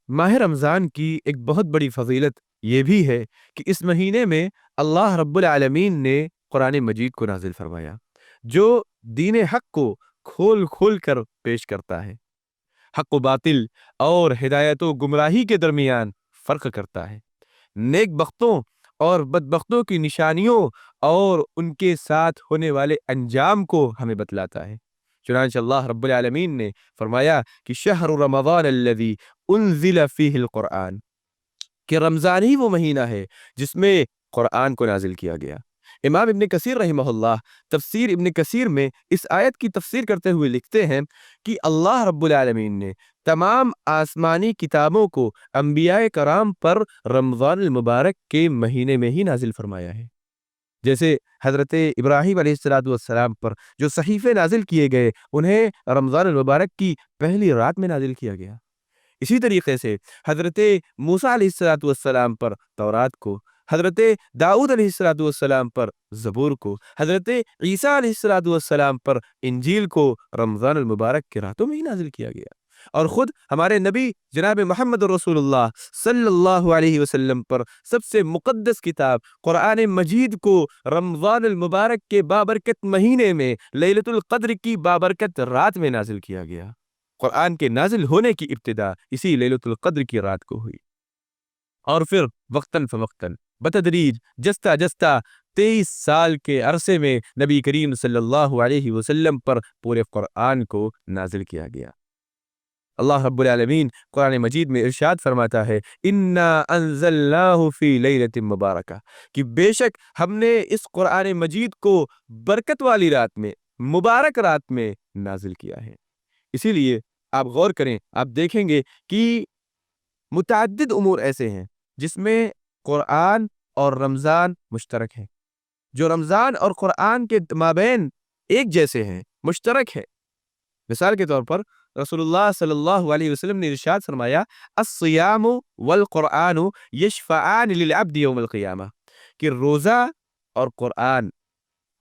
ماہ رمضان کی ایک بہت بڑی فضیلت یہ بھی ہے کہ اس مہینے میں اللہ رب العالمین نے قرآن مجید کو نازل فرمایا، جو دین حق کو کھول کھول کر پیش کرتا ہے، حق و باطل اور ہدایت و گمراہی کے درمیان فرق کرتا ہے، نیک بختوں اور بدبختوں کی نشانیوں اور ان کے ساتھ ہونے والے انجام کو ہمیں بتلاتا ہے۔ چنانچہ اللہ رب العالمین نے فرمایا کہ شہر رمضان الذی انزل فیہ القرآن، کہ رمضان ہی وہ مہینہ ہے جس میں قرآن کو نازل کیا گیا۔ امام ابن کثیر رحمہ اللہ تفسیر ابن کثیر میں اس آیت کی تفسیر کرتے ہوئے لکھتے ہیں کہ اللہ رب العالمین نے تمام آسمانی کتابوں کو انبیاء کرام پر رمضان المبارک کے مہینے میں ہی نازل فرمایا ہے۔ جیسے حضرت ابراہیم علیہ السلام پر جو صحیفے نازل کیے گئے انہیں رمضان المبارک کی پہلی رات میں نازل کیا گیا۔ اسی طریقے سے حضرت موسیٰ علیہ السلام پر تورات کو، حضرت داؤد علیہ السلام پر زبور کو، حضرت عیسیٰ علیہ السلام پر انجیل کو رمضان المبارک کے راتوں میں ہی نازل کیا گیا۔ اور خود ہمارے نبی جناب محمد رسول اللہ صلی اللہ علیہ وسلم پر سب سے مقدس کتاب قرآن مجید کو رمضان المبارک کے بابرکت مہینے میں لیلۃ القدر کی بابرکت رات میں نازل کیا گیا۔ قرآن کے نازل ہونے کی ابتدا اسی لیلۃ القدر کی رات کو ہوئی، اور پھر وقتاً فوقتاً بتدریج جستا جستا 23 سال کے عرصے میں نبی کریم صلی اللہ علیہ وسلم پر پورے قرآن کو نازل کیا گیا۔ اللہ رب العالمین قرآن مجید میں ارشاد فرماتا ہے انا انزلناہ فی لیلۃ مبارکہ، کہ بے شک ہم نے اس قرآن مجید کو برکت والی رات میں، مبارک رات میں نازل کیا ہے۔ اسی لیے آپ غور کریں، آپ دیکھیں گے کہ متعدد امور ایسے ہیں جس میں قرآن اور رمضان مشترک ہیں، جو رمضان اور قرآن کے مابین ایک جیسے ہیں، مشترک ہے۔ مثال کے طور پر رسول اللہ صلی اللہ علیہ وسلم نے ارشاد فرمایا الصیام والقرآن یشفعان للعبد یوم القیامہ، کہ روزہ اور قرآن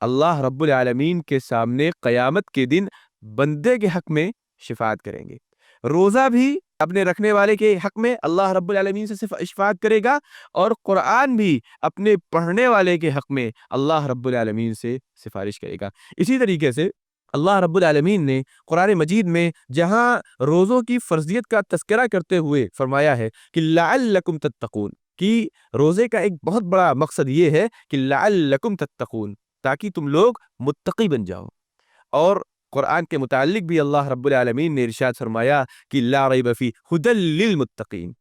اللہ رب العالمین کے سامنے قیامت کے دن بندے کے حق میں شفاعت کریں گے۔ روزہ بھی اپنے رکھنے والے کے حق میں اللہ رب العالمین سے شفاعت کرے گا، اور قرآن بھی اپنے پڑھنے والے کے حق میں اللہ رب العالمین سے سفارش کرے گا۔ اسی طریقے سے اللہ رب العالمین نے قرآن مجید میں جہاں روزوں کی فرضیت کا تذکرہ کرتے ہوئے فرمایا ہے کہ لعلکم تتقون، کہ روزے کا ایک بہت بڑا مقصد یہ ہے کہ لعلکم تتقون، تاکہ تم لوگ متقی بن جاؤ۔ اور قرآن کے متعلق بھی اللہ رب العالمین نے ارشاد فرمایا کہ لا ریب فی ھدی للمتقین،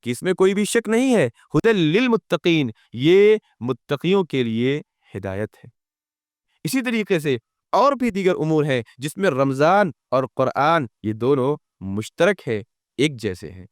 کہ اس میں کوئی بھی شک نہیں ہے، ھدی للمتقین، یہ متقیوں کے لیے ہدایت ہے۔ اسی طریقے سے اور بھی دیگر امور ہیں جس میں رمضان اور قرآن یہ دونوں مشترک ہے، ایک جیسے ہیں۔